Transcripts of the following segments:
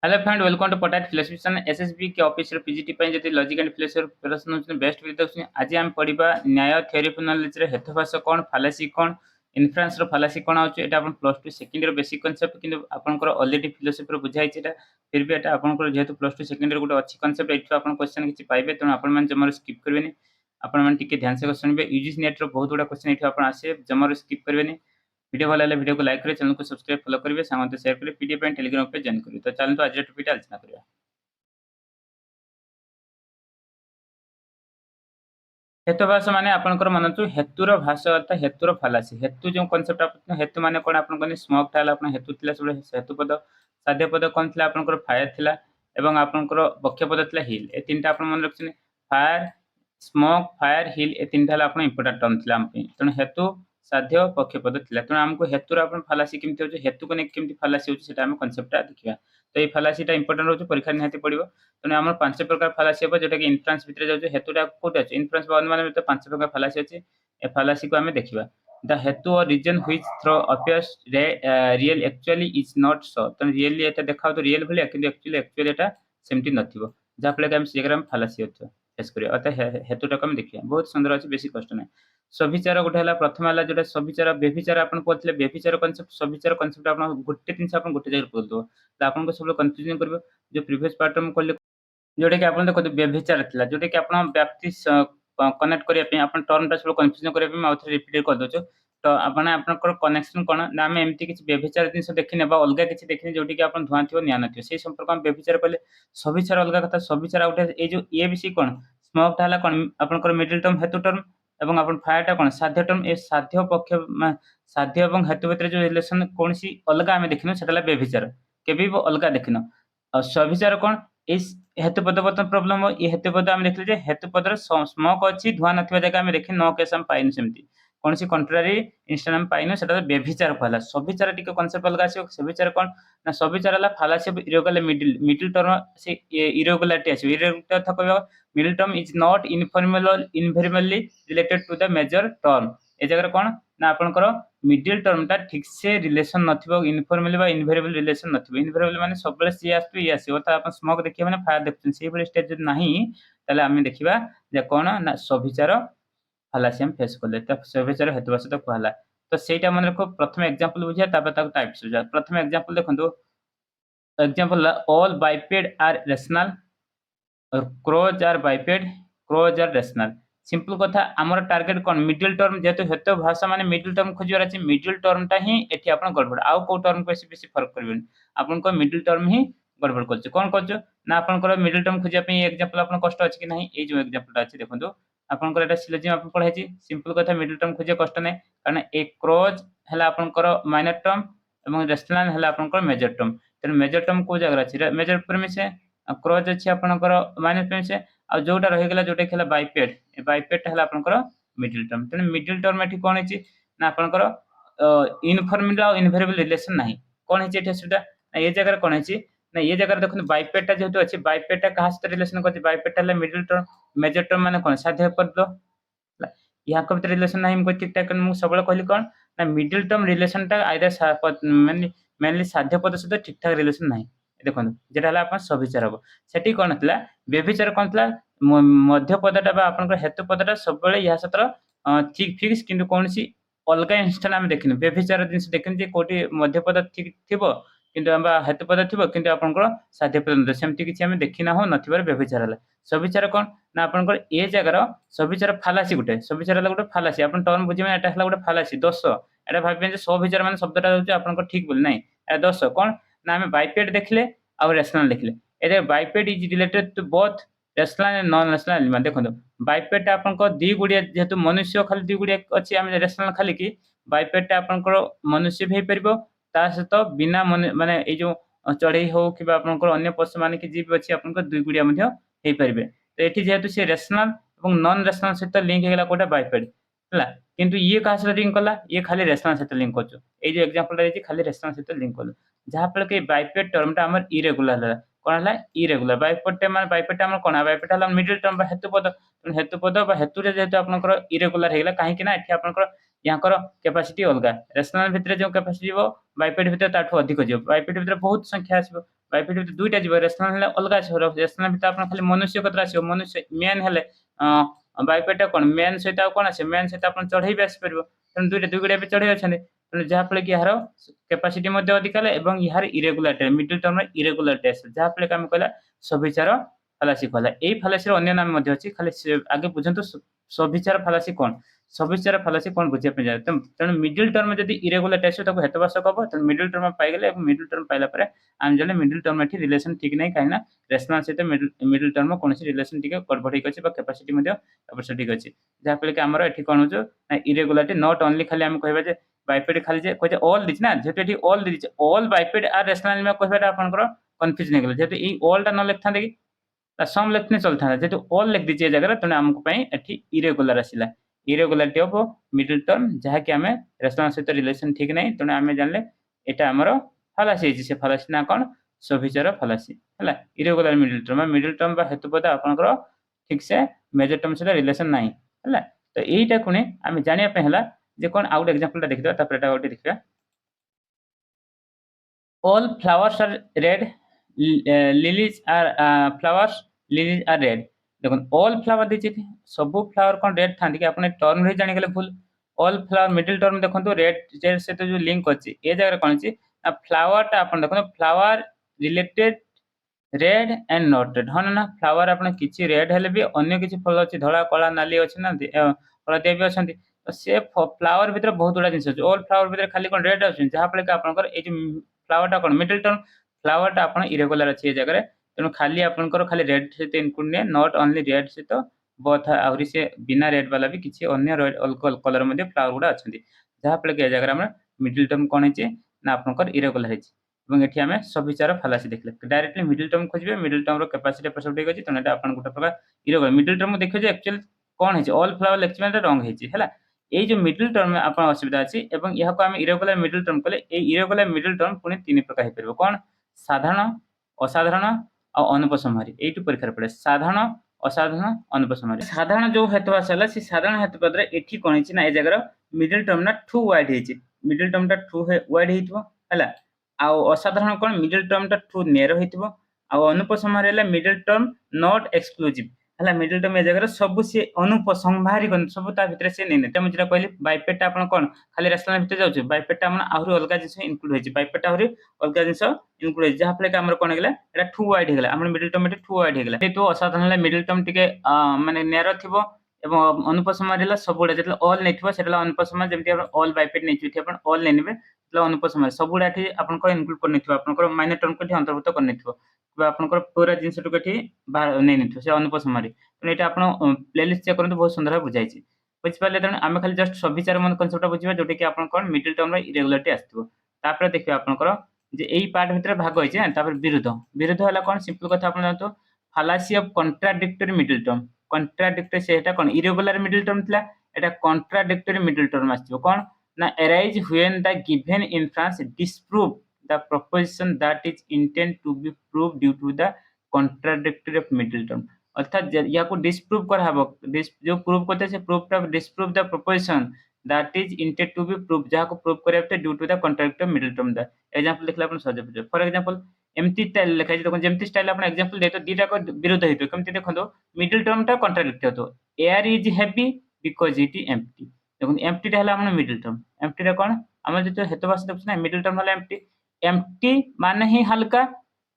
Hello friend, welcome to Pattayat philosophics and SSB के official PGT पे जति लॉजिक एंड फिलोसफी प्रिपरेशन होछन best with दोछन। आज हम पढिबा न्याय थ्योरी ऑफ नॉलेज रे हेतुभाषा कोन, फालासी कोन, इन्फ्रेंस रो फालासी कोन आउछ। एटा अपन प्लस 2 सेकेंड रो बेसिक कांसेप्ट किंतु आपनकर ऑलरेडी फिलोसफी रो बुझाइ छै। एटा फिर भी एटा आपनकर जेहेतु प्लस 2 सेकेंड रो गुटे अछि कांसेप्ट, एठो अपन क्वेश्चन किछि पाइबे, तण आपन मान जमर स्किप करबेनी। आपन मान टिके ध्यान से सुनबे। यूजीसी नेट रो बहुत गुडा क्वेश्चन एठो अपन आसे, जमर स्किप करबेनी। वीडियो भल लगे वीडियो को लाइक करें, चैनल को सब्सक्राइब फॉलो करेंगे, साथ शेयर करें, पीडीएफ एंड टेलीग्राम पे ज्वाइन करें। तो चलते आज टॉपिक आलोचना करिया। हेतुभाषा माने आपनकर मन छु हेतुर भाषा अर्थ हेतुर फालासी। हेतु जो कांसेप्ट आपन हेतु माने कोन आपन कोनी स्मोक थाला आपन हेतु थिला सब हेतु पद, साध्य पद कोन थिला आपनकर फायर थिला एवं आपनकर बक्ष्य पद थिला हिल। ए तीनटा आपन मन रखछन फायर, स्मोक, फायर, हिल ए तीनटा हला आपन इंपोर्टेंट टर्म थिला हम पे। तण हेतु, साध्य, बक्ष्य पद थिला। तण हमको हेतुर आपन फालासी केमति होछ, हेतु कोने केमति फालासी होछ सेटा हम कांसेप्टटा देखिबा। तो ए फालासीटा इंपोर्टेंट होछ, परीक्षा निहाती पडिबो। तने हमर पांच प्रकार फालासी हो जेटा कि इन्फ्रेंस भितर जाउ, हेतुटा कोट अछि इन्फ्रेंस वन माने तो पांच प्रकार फालासी अछि। ए फालासी को हमें देखिबा। द हेतु और reason which though appears real actually is not so. त रियली एटा देखाउ तो रियल भले, किंतु एक्चुअली एटा सेमति नथिबो। जा फले कि हम सेग्राम फालासी होछ फेस करिया। अत हेतुटा को हम देखिया, बहुत सुंदर अछि, बेसी कष्ट नै। सविचार गोटे हला प्रथम हला जेटा सविचार व्यभिचार आपन पढले। व्यभिचार कांसेप्ट, सविचार कांसेप्ट आपन गोटे दिन से आपन गोटे जगह पढतो, त आपन को सब कंफ्यूजन करबो। जो प्रीवियस पार्ट हम कहले जोटे कि आपन देखो व्यभिचार थिला, जोटे कि आपन व्याप्ति कनेक्ट करिया पे आपन टर्म टा सब कंफ्यूजन करिया पे माउथ रिपीट कर दोछो। तो आपन आपनकर कनेक्शन कोन ना, हम एमती किछ व्यभिचार दिन से देखिने बा अलगा किछ देखिने जोटे कि आपन धुआं थियो न्यान थियो, सेही संपर्क हम व्यभिचार कहले। सविचार अलगा कथा। सविचार आउटे ए जो ए विषय कोन स्मोक टा हला कोन आपनकर मिडिल टर्म हेतु टर्म एवं आपन फायर टा कोन साध्य टर्म। ए साध्य पक्ष साध्य एवं हेतु भितर जो रिलेशन कोनसी अलगा हम देखिनो सेटा हला व्यभिचार, केबे भी अलगा देखिनो। और सविचार कोन इस हेतु पद बर्तन प्रॉब्लम हो। ये हेतु पद हम देखले जे हेतु पदर स्मोक अछि, धुआं नथिबा जगह हम देखि नो केस हम पाइन सेमति कोनसी कंट्रारी इंस्टेंट हम पाइनो, सेटा व्यभिचार कहला। सविचार टिके कांसेप्ट अलगा आसी। सविचार कोन ना, सविचार हला fallacy of irregular middle. Middle term से इरेगुलरिटी आसी। इरेगुलर था कहबा middle term is not informally related to the major term. ए जगह कोन ना आपनकर मिडिल टर्म टा ठीक से रिलेशन नथिबो, इनफॉर्मली बा इनवेरिएबल रिलेशन नथिबो। इनवेरिएबल माने सब बेले सी आसतो ये आसी, अर्थात आपन स्मोक देखिबा माने फायर देखछन, सेही बेले स्टेज जद नाही ताले हम देखिबा जे कोन ना सविचार फालासी हम फेस करले। त सविचार हेतुभाषा तो कहला। तो सेटा मन रखो। प्रथम एग्जांपल बुझिया, तापर ताको टाइप्स बुझिया। प्रथम एग्जांपल देखंतु। Example all biped are rational और crows are biped, crows are rational. Simple कथा, हमर टारगेट कोन मिडिल टर्म, जेहेतु हेतु भाषा माने मिडिल टर्म खोजिबार अछि। मिडिल टर्म टा ही एठी आपण गड़बड़, आउ को टर्म को बेसी फरक करबेन। आपण को मिडिल टर्म ही गड़बड़ करछ। कोन करछ ना, आपण को मिडिल टर्म खोजिया पे एग्जांपल आपण कष्ट अछि कि नाही। ए जो एग्जांपल अछि देखंतु, आपण को एटा सिलोजिम आपण पढाइछि। सिंपल कथा, मिडिल टर्म खोजिया कष्ट नै, कारण ए क्रोज हला आपण को माइनर टर्म एवं रेशनल हला आपण को मेजर टर्म। त मेजर टर्म को जगह अछि, मेजर प्रीमिस है, क्रोज अछि आपनकर माइनस प्रीमिस है, आ जोटा रहि गेला जोटा खेला बाइपेड। ए बाइपेड हला आपनकर मिडिल टर्म। तने मिडिल टर्म एठी कोन अछि ना, आपनकर इनफॉर्मल और इनवेरिएबल रिलेशन नाही। कोन अछि एठी सुविधा ना, ए जगह कोन अछि ना, ये जगह देखुन बाइपेड टा जेहेतु अछि, बाइपेड टा कहा से रिलेशन करछि, बाइपेड हला मिडिल टर्म। मेजर टर्म माने कोन साध्य पद। यहाँ को भीतर रिलेशन नाही, हमको ठीक ठाक मु सबले कहली कोन ना, मिडिल टर्म रिलेशन टा आइदर मेनली साध्य पद सहित ठीक ठाक रिलेशन नाही। देखो जेटा हला अपन सविचार हबो। सेठी कोन हतला व्यभिचार कोन हतला, मध्य पदटा बा आपनकर हेतु पदटा सब बेले या सत्र ठीक फिक्स, किंतु कोनसी अलगा इंस्टेंट हम देखिन। व्यभिचार दिन से देखिन जे कोठी मध्य पद ठीक थिबो, किंतु हम हेतु पद थिबो, किंतु आपनकर साध्य पद न सेमति किछि हम देखिना हो नथिबार व्यभिचार हला। सविचार कोन ना, आपनकर ए जगार सविचार फालासी गुटे। सविचार हला गुटे फालासी, आपन टर्म बुझिबे एटा हला गुटे फालासी दोष। एटा भाबिबे जे सविचार माने शब्दटा होचे आपनकर ठीक बोल नाही, ए दोष कोन ना, हम बाइपेड देखले आ रेशनल देखले। A biped is related to both rational and non rational element. देखो बाइपेड आपनकर दी गुडिया, जेहेतु मनुष्य खाली दी गुडिया अछि, हम रेशनल खाली कि बाइपेड आपनकर मनुष्य भी परिबो, ता सहित बिना माने ए जो चढ़ई हो कि आपनकर अन्य पशु माने कि जीव अछि आपनकर दुई गुडिया मध्ये हे परिबे। तो एठी जेहेतु से रेशनल एवं नॉन रेशनल सहित लिंक हेगला कोटा बाइपेड हला, किंतु ये कहा से लिंक कला, ये खाली रेशनल सहित लिंक करछ। ए जो एग्जांपल रे खाली रेशनल सहित लिंक कलो, जहा फल के बाइपेड टर्म टा हमर इरेगुलर हला। कोन हला इरेगुलर। बाइपेड टा माने बाइपेड टा हमर कोन बाइपेड हला मिडिल टर्म बा हेतु पद। हेतु पद बा हेतु रे जेहेतु आपनकर इरेगुलर हेगला, काहे कि ना एठी आपनकर याकर कैपेसिटी अलगा। रेशनल भितरे जो कैपेसिटी हो बाइपेड भितरे ताठो अधिक हो, बाइपेड भितरे बहुत संख्या आसीबो, बाइपेट भितर दुईटा जीव रेशनल हेले अलगा आसीबो रेशनल भितर आपण खाली मनुष्य कतरा आसीबो मनुष्य मेन हेले बाइपेट कोन मेन सहित आ कोन आसे मेन सहित आपण चढ़ै भी आसी परबो तन दुईटा दुईगुडा भी चढ़ै अछन तन जहा फले कि यार कैपेसिटी मध्ये अधिक हला एवं यार इरेगुलरिटी मिडिल टर्म रे इरेगुलरिटी आसे जहा फले कि हम कहला सविचार फालासी कहला एई फालासी रो अन्य नाम मध्ये अछि खाली आगे बुझंतु सविचार फालासी कोन सविचार फालासी कोन बुझे पे जाय तन मिडिल टर्म जदी इरेगुलरिटी आसे ताको हेतवास कहबो तन मिडिल टर्म पाइ गेले मिडिल टर्म पाइला परे हम जले मिडिल टर्म एठी रिलेशन ठीक नै काइना रेशनल सहित मिडिल टर्म कोनसी रिलेशन ठीक गड़बड़ ठीक अछि बा कैपेसिटी मध्ये अवश्य ठीक अछि जहा फले कि हमर एठी कोन हो ना इरेगुलरिटी नॉट ओनली खाली हम कहबा जे बाइपेड खाली जे कहै ऑल दिछ ना जेते एठी all दिछ all biped are rational में कहबाटा आपनकर कंफ्यूज नै गेल जेते ई ऑल ता न लिखथा देखि सम लिखने चलता जेते ऑल लिख दीजिए जगह तने हमको पई एठी इरेगुलर आसिला इरेगुलरिटी ऑफ मिडिल टर्म जहा कि हमें रेशनल सहित रिलेशन ठीक नै तने हमें जानले एटा हमर फालासी से फालासी ना कोन सविचार फालासी हला इरेगुलर मिडिल टर्म बा हेतुपद आपनकर ठीक से मेजर टर्म से रिलेशन नाही हला तो एटा कोने हमें जानिया पे हला जे कोन आउट एग्जांपल ता देखिदो तापर एटा ओटे देखिबा all flowers are red lilies are flowers lilies are red देखो all flower दिछि सब फ्लावर कोन रेड थांदी कि आपने टर्म रे जानि गेले full all flower middle term देखंतु रेड रेड से तो जो लिंक अछि ए जगह कोन अछि फ्लावर ता आपन देखो flower related red and not red हन ना फ्लावर आपन किछि रेड हेले भी अन्य किछि फल अछि धळा कला नाली अछि ना हळदिया भी अछंती तो से फ्लावर भीतर बहुत गुडा जिंस अछि ऑल फ्लावर भीतर खाली कोन रेड अछि जहा फले कि आपनकर ए जो फ्लावर टा कोन मिडिल टर्म फ्लावर टा आपन इरेगुलर अछि ए जगह तेनु खाली आपनकर खाली रेड से इनक्लूड ने नॉट ओनली रेड से तो बोथ आउरी से बिना रेड वाला भी किछि अन्य रेड अल्कोहल कलर मध्ये फ्लावर गुडा अछंती जहा फले कि ए जगह हम मिडिल टर्म कोन अछि ना आपनकर इरेगुलर अछि এবং এটি আমি সবিচার ফালাসি দেখলে ডাইরেক্টলি মিডল টার্ম খুঁজবে মিডল টার্ম র ক্যাপাসিটি পারসেপ্ট ঠিক আছে তো এটা আপন গোটা প্রকার ইরেগুলার মিডল টার্ম দেখে যে एक्चुअली কোন হইছে অল ফ্লাওয়ার লেকচুয়ালটা রং হইছে হেলা এই যে মিডল টার্ম আপন অসুবিধা আছে এবং ইহাকো আমি ইরেগুলার মিডল টার্ম কলে এই ইরেগুলার মিডল টার্ম পুনি তিন প্রকার হই পারবে কোন সাধারণ অসাধারণ আর অনুপসংহারী এইটু পরীক্ষার পড়ে সাধারণ অসাধারণ অনুপসংহারী সাধারণ যে হেতুবাস হলা সে সাধারণ হেতুপদরে এটি কোন হইছে না এই জায়গার মিডল টার্ম না টু ওয়াইড হইছে মিডল টার্মটা টু ওয়াইড হইতবো হেলা आ असाधारण कोन मिडिल टर्म टा टू नेरो हेतिबो आ अनुपसंहार हैला मिडिल टर्म नॉट एक्सक्लूसिव हला मिडिल टर्म ए जगह सब से अनुपसंहारी कोन सब ता भीतर से नै नै त मुझरा कहली बाइपेट टा अपन कोन खाली रेशनल भीतर जाउछ बाइपेट टा मन आहुरी अलगा जिंस इनक्लूड होइछ बाइपेट टा आहुरी अलगा जिंस इनक्लूड होइछ जहा फले का हमर कोन गेला एटा टू वाइड हेगला हमर middle term Etah to wide हेगला तो असाधारण हैला मिडिल टर्म टिके माने नेरो थिबो एवं अनुपसंहार हैला सबुडा जेतला ऑल नेथिबो सेटला अनुपसंहार जेमति अपन ऑल बाइपेट नेछि थि अपन ऑल नेनिबे अनुपसंहार सबुडा एठी आपन को इनक्लूड करने थिबो आपन को माइनर टर्म को अंतर्भुक्त करने थिबो बा आपन को पूरा जिंस टु कठी नै नै थिबो से अनुपसंहार तो एटा आपन प्लेलिस्ट चेक करंतु बहुत सुंदर बुझाइ छी बुझ पाले त हम खाली जस्ट सविचार मन कांसेप्ट बुझिबा जोटे कि आपन कोन मिडिल टर्म रे इरेगुलरिटी आस्थिबो तापर देखिबा आपन को जे एई पार्ट भीतर भाग होइछ तापर विरुद्ध विरुद्ध हला कोन सिंपल कथा आपन जानतो fallacy of contradictory middle term contradictory से एटा कोन इरेगुलर मिडिल टर्म थिला एटा कॉन्ट्राडिक्टरी मिडिल टर्म आस्थिबो कोन ना arise when the given inference disprove the proposition that is intended to be proved due to the contradictory of middle term अर्थात या को डिस्प्रूव कर हबो जो प्रूव करते से प्रूफ टा disprove the proposition that is intended to be prove जहा को प्रूव करते due to the contradictory middle term the example देखला अपन सहज बुझे फॉर एग्जांपल एमती स्टाइल लिखा छै देखो जेमती स्टाइल अपन एग्जांपल देतो दीटा को विरुद्ध हेतो केमती देखो मिडिल टर्म टा कॉन्ट्राडिक्ट होतो air is heavy because it is empty देखो एम्प्टी टा हला हमर मिडिल टर्म एम्प्टी रा कोन हमर जे हेतुवास देखछ ना मिडिल टर्म हला एम्प्टी एम्प्टी माने ही हल्का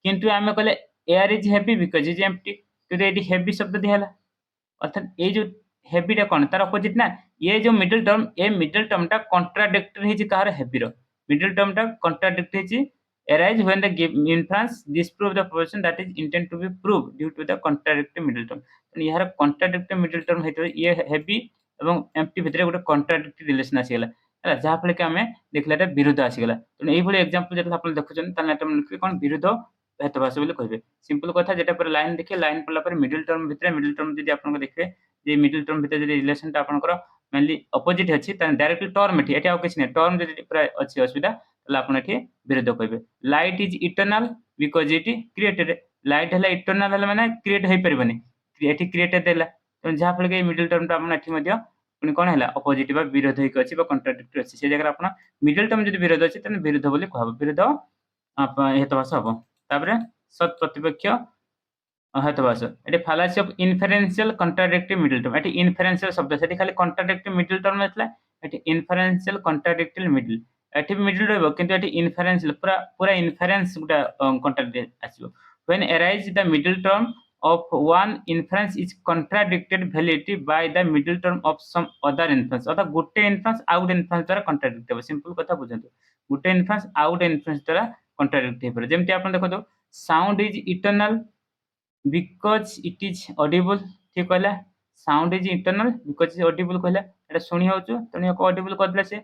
किंतु हमें कहले air is heavy because is empty तो एडी हेवी शब्द दिहला अर्थात ए जो हेवी टा कोन तार अपोजिट ना ये जो मिडिल टर्म टा कॉन्ट्राडिक्टरी हिज कार हेवी रो मिडिल टर्म टा contradictory his arise when the inference disprove the proposition that is intended to be proved due to the contradictory middle term तो यार contradictory middle term हेतु ये heavy एवं empty भितर गोटे contradictory relation आसी गेला हला जहा फले कि हमें देखलाटा विरुद्ध आसी गेला तो एई भली एग्जांपल जेतला आपण देखुछन ताले एटा लिखि कोन विरुद्ध हेतुभाषा बोली कहबे सिंपल कथा जेटा पर लाइन देखिए लाइन पड़ला पर मिडिल टर्म जदी आपण को देखबे जे मिडिल टर्म भितर जदी रिलेशन ता आपण को मेनली अपोजिट अछि त डायरेक्टली टर्म एठी एटा किछ नै टर्म जदी पूरा अछि असुविधा तला आपण एठी विरुद्ध कहबे light is eternal because it created light हला इटर्नल हला माने क्रिएट होई परबनी एठी क्रिएटेड देला तो जहा फले के मिडिल टर्म ता आपण एठी मध्य पुनी कोन हला अपोजिट बा विरोध होई अछि बा कॉन्ट्राडिक्टरी अछि से जगह आपण मिडिल टर्म जदी विरोध अछि तने विरुद्ध बोली कहबो विरुद्ध आप हेतु भाषा हबो तापर सत प्रतिपक्ष हेतुवास एटी fallacy of inferential contradictive middle term एटी इन्फरेंशियल शब्द सेठी खाली कॉन्ट्राडिक्टिव मिडिल टर्म नथला एटी इन्फरेंशियल कॉन्ट्राडिक्टिव मिडिल एटी मिडिल रहबो किंतु एटी इन्फरेंशियल पूरा पूरा इन्फरेंस गुटा कॉन्ट्राडिक्ट आसीबो when arise the middle term of one inference is contradicted validity by the middle term of some other inference अर्थात गोटे इन्फरेंस आउट इन्फरेंस द्वारा कॉन्ट्राडिक्ट हेबो सिंपल कथा बुझंतु गोटे इन्फरेंस आउट इन्फरेंस द्वारा कॉन्ट्राडिक्ट हेबो जेमति आपण देखो sound is eternal because it is audible ठीक कहला sound is internal because it is audible कहला एटा सुनी होचो तनी को ऑडिबल करदला से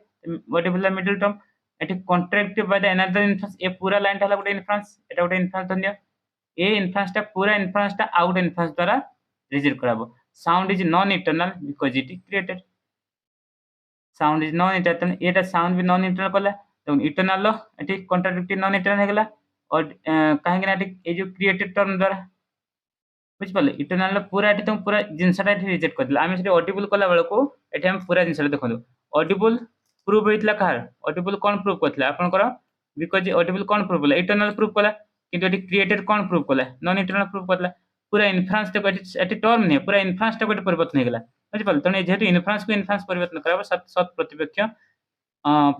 ऑडिबल मिडिल टर्म एटी contradicted by the another inference ए पूरा लाइन हला गोटे इन्फरेंस एटा गोटे इन्फरेंस धन्य ए इन्फरेंस टा पूरा इन्फरेंस टा आउट इन्फरेंस द्वारा रिजेक्ट कराबो sound is non internal because it is created sound is non internal एटा साउंड भी नॉन इंटरनल कहला तो इंटरनल एटी कॉन्ट्राडिक्टेड नॉन इंटरनल हेगला और काहे कि ना ए जो क्रिएटेड टर्म द्वारा बुझिपारे इंटरनल पूरा एटी तुम पूरा जिनसटा एटी रिजेक्ट कर दिला आमे से ऑडिबल कला बेला को एटी हम पूरा जिनसटा देखो ऑडिबल प्रूव होइतला कार ऑडिबल कोन प्रूव करथला आपन कर बिकॉज़ ऑडिबल कोन प्रूव होला इंटरनल प्रूव कला किंतु एटी क्रिएटेड कोन प्रूव कला नॉन इंटरनल प्रूव करला पूरा इन्फ्रेंस तक एटी टर्म नहीं पूरा इन्फ्रेंस तक एटी परिवर्तन हेगला बुझिपारे तने जेहेतु इन्फ्रेंस को इन्फ्रेंस परिवर्तन कराबो सत प्रतिपक्ष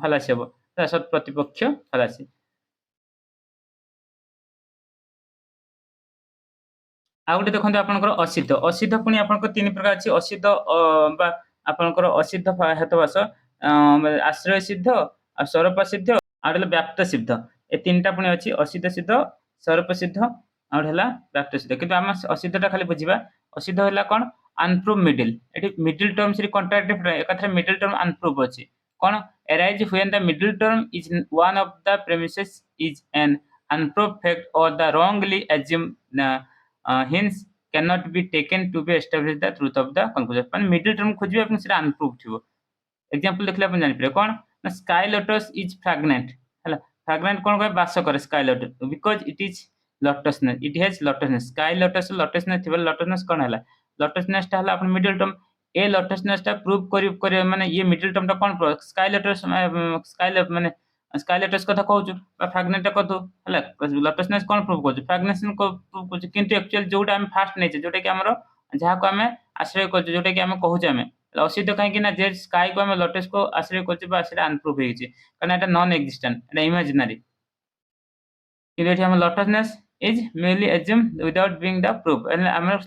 फालासी हबो सत प्रतिपक्ष फालासी आ गोटे देखो आपंकर असिद्ध असिद्ध पुणी आप तीन प्रकार अच्छी असिद्ध आपंकर असिद्ध हेतुवास आश्रय सिद्ध स्वरूप सिद्ध आउट व्याप्त सिद्ध ए तीन टा पुणी अच्छी असिद्ध सिद्ध स्वरूप सिद्ध आउट व्याप्त सिद्ध किंतु आम असिद्धटा खाली बुझा असिद्ध है कौन अनप्रूव मिडिल ये मिडिल टर्म से कॉन्ट्राडिक्ट एक मिडिल टर्म अनप्रूव अच्छी कौन arise when the middle term is one of the premises is an unproved fact or the wrongly assumed hence cannot be taken to be establish the truth of the conclusion मान middle term खोजिबे अपन सेटा अनप्रूव थिबो example देखले अपन जानि पड़े कोन ना sky lotus is फ्रैग्नेंट हला फ्रैग्नेंट कोन कहे बास करे sky lotus because it is lotusness it has lotusness sky lotus lotusness थिबे लोटसनेस कोन हला लोटसनेस ता हला अपन मिडिल टर्म ए लोटसनेस ता प्रूव करे माने ये मिडिल टर्म ता कोन स्काई लोटस स्काई माने स्काई लोटस कथा कहउछु बा फ्रैग्नेंट कथु हला लोटसनेस कोन प्रूव करछु फ्रैग्नेंस को प्रूव करछु किंतु एक्चुअली जोटा हम फास्ट नै छै जोटा कि हमरो जहा को हमें आश्रय करछु जोटा कि हम कहउछु हमें असिद्ध कहीं कि ना जे स्काई को हमें लोटस को आश्रय करछु बा सेटा अनप्रूव हे छै कारण एटा नॉन एक्जिस्टेंट एटा इमेजिनरी किंतु एठी हम लोटसनेस is merely assumed without being the proof and हमर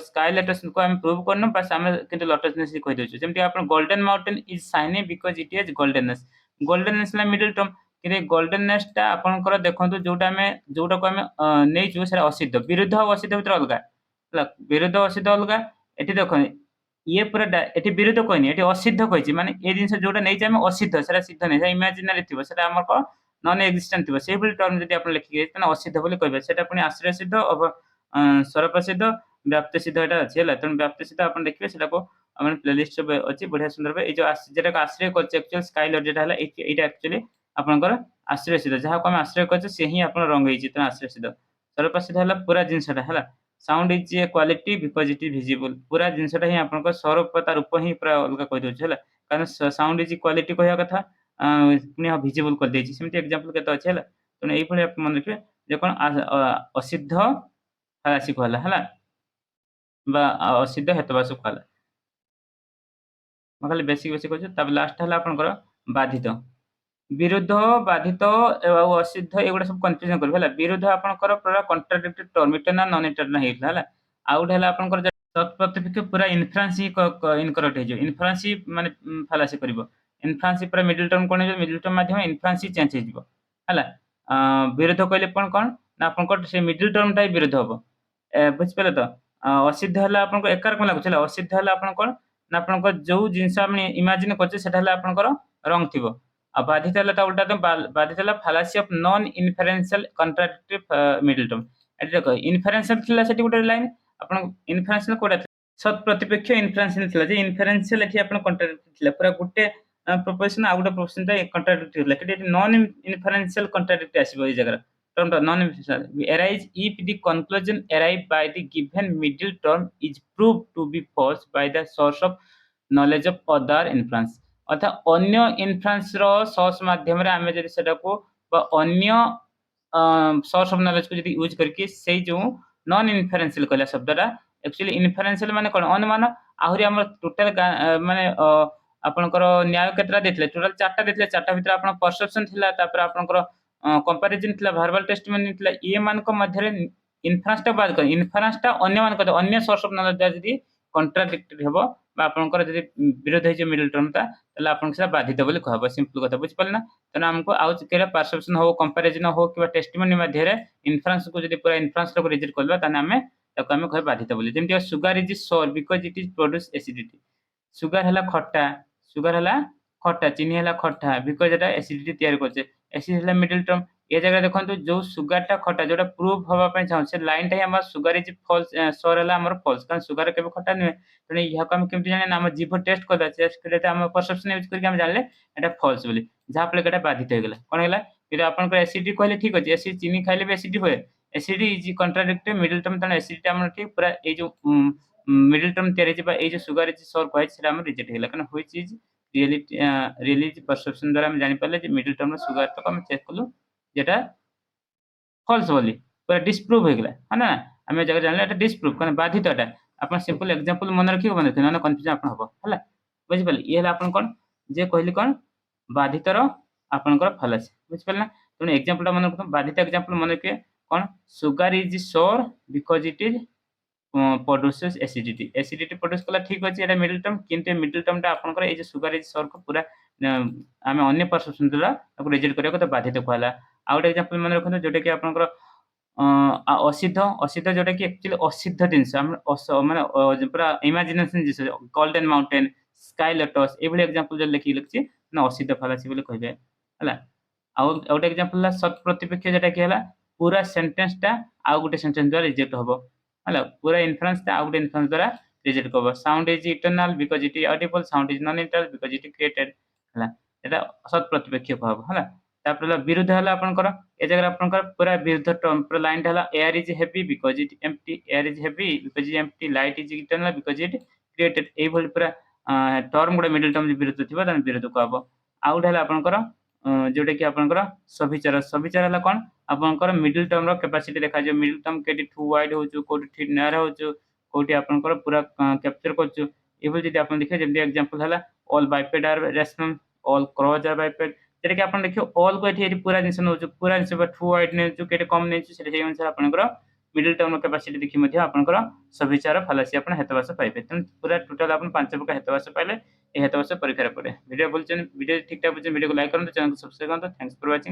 स्काई लोटस को हम प्रूव करनो बस हम किंतु लोटसनेस ही कहि देछु जेमति अपन golden mountain is shiny because it has goldenness goldenness ला मिडिल टर्म कि गोल्डननेस टा अपन कर देखंतु जोटा को हम नै छु से असिद्ध विरुद्ध और असिद्ध भीतर अलगा विरुद्ध असिद्ध अलगा एठी देखो ये पूरा एठी विरुद्ध कहनी एठी असिद्ध कहिछि माने ए जिंस जोटा नै छै हम असिद्ध सेटा सिद्ध नै से इमेजिनरी थिबो सेटा हमर को नॉन एक्जिस्टेंट थिबो से बिल टर्म जदि आपण लिखि तने असिद्ध बोली कहबे सेटा पुनी आश्रय सिद्ध अब स्वरूप सिद्ध व्याप्त सिद्ध एटा अछि हला तन व्याप्त सिद्ध आपण देखबे सेटा को हमन प्लेलिस्ट पे अछि बढ़िया सुंदर बे ए जो जेटा का आश्रय करछ एक्चुअल स्काई लॉर्ड जेटा हला एटा एक्चुअली आपनकर आश्रय सिद्ध जहा को हम आश्रय करछ से ही आपण रंग हेछि तन आश्रय सिद्ध स्वरूप सिद्ध हला पूरा जिंसटा हला sound is a quality because it is visible पूरा जिंसटा ही आपनकर स्वरूप तार रूप ही पूरा अलगा कहि दोछ हला कारण साउंड इज क्वालिटी कहया कथा पुनी विजिबल कर देछि सेमति एग्जांपल केतो अछि हला तने एई पळे मन रखबे जे कोन असिद्ध फालासी कहला हला बा असिद्ध हेतुवास कहला मखाली बेसिक कहछ तब लास्ट हला आपनकर बाधित विरुद्ध बाधित एवं असिद्ध एगुडा सब कंफ्यूजन करबे हला विरुद्ध आपनकर पूरा contradictory term internal non internal हेला हला आउट हला आपनकर सत प्रतिपक्ष पूरा इन्फ्रेंस ही इनकरेक्ट हे जो इन्फ्रेंस ही माने फालासी करबो इन्फ्रेंस पूरा मिडिल टर्म कोन मिडिल टर्म माध्यम इन्फ्रेंस ही चेंज हे जिवो हला विरुद्ध कहले कोन ना आपनकर से मिडिल टर्म टाइ विरुद्ध हबो बुझ पले तो असिद्ध हला आपनको एकार कोन लागु छला असिद्ध हला आपनकर ना आपनकर जो जिंस हम इमेजिन करछे सेटा हला आपनकर रंग थिबो आ बाधित हला ता उल्टा तो बाधित हला fallacy of non inferential contradictive middle term एटा देखो इन्फरेंशियल थिला सेटी गुटे लाइन आपन इन्फरेंशियल कोडा सत प्रतिपक्ष इन्फरेंशियल थिला जे इन्फरेंशियल एठी आपन कॉन्ट्राडिक्टिव थिला पूरा गुटे प्रोपोर्शन आ गुटे प्रोपोर्शन ता कॉन्ट्राडिक्टिव थिला कि नॉन इन्फरेंशियल कॉन्ट्राडिक्टिव आसीबो ए जगह term non arise if the conclusion arrived by the given middle term is proved to be false by the source of knowledge of other inference अर्थात अन्य inference रो source माध्यम रे आमे जदि सेटा को अन्य सोर्स ऑफ नॉलेज को जदी यूज करके से जो नॉन इन्फरेंशियल कहला शब्दटा एक्चुअली इन्फरेंशियल माने कोन अनुमान आहुरी हमर टोटल माने आपनकर न्याय केतरा देथिले टोटल 4टा देथिले 4टा भितर आपन परसेप्शन थिला तापर आपनकर कंपैरिजन थिला वर्बल टेस्टिमोनी थिला ए मान को मध्यरे इन्फरेंस टा बाद कर इन्फरेंस टा अन्य मान को अन्य सोर्स ऑफ नॉलेज जदी कॉन्ट्राडिक्टरी हेबो बा आपनकर जदी विरोध हे जे मिडिल टर्म ता तला आपन से बाधित बोली कहबो सिंपल कथा बुझ पाले ना तने हमको आउच केरा परसेप्शन हो कंपैरिजन हो कि टेस्टिमोनी मध्यरे इन्फरेंस को जदी पूरा इन्फरेंस को रिजेक्ट करबा तने हमें ताको हमें कहे बाधित बोली जेमति सुगर इज सोर because it is produce acidity sugar हला खट्टा सुगर हला खट्टा चीनी हला खट्टा बिकॉज़ एटा एसिडिटी तयार करछे एसिड हला मिडिल टर्म ए जगह देखंतु जो सुगर टा खट्टा जोटा प्रूफ होबा पय चाहू से लाइन टा हमर सुगर इज फॉल्स सोर हला हमर फॉल्स कारण सुगर केबे खट्टा नै तने यहा को हम केमति जाने नाम जीभ टेस्ट करदा टेस्ट करे हम परसेप्शन यूज करके हम जानले एटा फॉल्स बोली जहा प्ले एटा बाधित हो गेला कोन हेला कि आपन को एसिडिटी कहले ठीक अछि एसिड चीनी खाइले भी एसिडिटी होय acid is contradictory middle term तने एसिडिटी हमर ठीक पूरा ए जो मिडिल टर्म तेरे जे ए जो सुगर इज सोर कहै सेटा हम रिजेक्ट हेला कारण व्हिच इज रियली परसेप्शन द्वारा हम जानि पाले जे मिडिल टर्म सुगर तो हम चेक कलु जेटा फॉल्स बोली पूरा डिस्प्रूव हो गेला है ना हमें जगह जानले एटा डिस्प्रूव कने बाधित एटा अपन सिंपल एग्जांपल मन रखियो मन रखियो ना कंफ्यूजन अपन हबो हला बुझ पाले ये हला अपन कोन जे कहली कोन बाधितर आपनकर फलासी बुझ पाले ना तुम एग्जांपल मन रखो बाधित एग्जांपल मन रखियो कोन सुगर इज सोर because it is produces acidity acidity produce कला ठीक अछि एटा मिडिल टर्म किंतु मिडिल टर्म टा आपनकर ए जे सुगर इज सोर को पूरा हमें अन्य परसेप्शन दिला ताको रिजेक्ट करियो को बाधित कहला आउट एग्जांपल मन रखो जोटे कि आपनकर असिद्ध असिद्ध जोटा कि एक्चुअली असिद्ध जिनस माने पूरा इमेजिनेशन जिस गोल्डन माउंटेन स्काई लोटस एभली एग्जांपल जो लिखि लिखछि ना असिद्ध फालासी बोले कहबे हला आउट एग्जांपल ला सत प्रतिपक्ष जेटा कि हला पूरा सेंटेंस टा आ गुटे सेंटेंस द्वारा रिजेक्ट होबो हला पूरा इन्फरेंस टा आ गुटे इन्फरेंस द्वारा रिजेक्ट होबो sound is eternal because it is Audible sound is non eternal because it is created हला एटा सत प्रतिपक्ष कहबो हला तापर विरुद्ध हला आपनकर ए जगह आपनकर पूरा विरुद्ध टर्म पूरा लाइन हला air is heavy because it empty air is heavy because it empty light is eternal because it created a भली पूरा टर्म गुडा मिडिल टर्म विरुद्ध थिबा तन विरुद्ध कहबो आउट हला आपनकर जोटा कि आपनकर सविचार सविचार हला कोन आपनकर मिडिल टर्म रो कैपेसिटी देखा जे मिडिल टर्म केटी टू वाइड होचु कोटी ठीक नयार होचु कोटी आपनकर पूरा कैप्चर करचु ए भली जदि आपन देखे जेमति एग्जांपल हला all biped are rational all crows are biped जेटा कि आपन देखियो ऑल को एठी पूरा जिंस नोचु पूरा जिंस टू वाइड ने जो केटे कम नेचु सेटा हे अनुसार आपनकर मिडिल टर्म कैपेसिटी देखि मध्ये आपनकर सविचार फालासी आपन हेतवास पाइबे तन पूरा टोटल आपन 5 प्रकार हेतवास पाइले ए हेतवास परीक्षा रे पड़े वीडियो बोलचन वीडियो ठीक ठाक बुझे वीडियो को लाइक करन चैनल को सब्सक्राइब करन थैंक्स फॉर वाचिंग।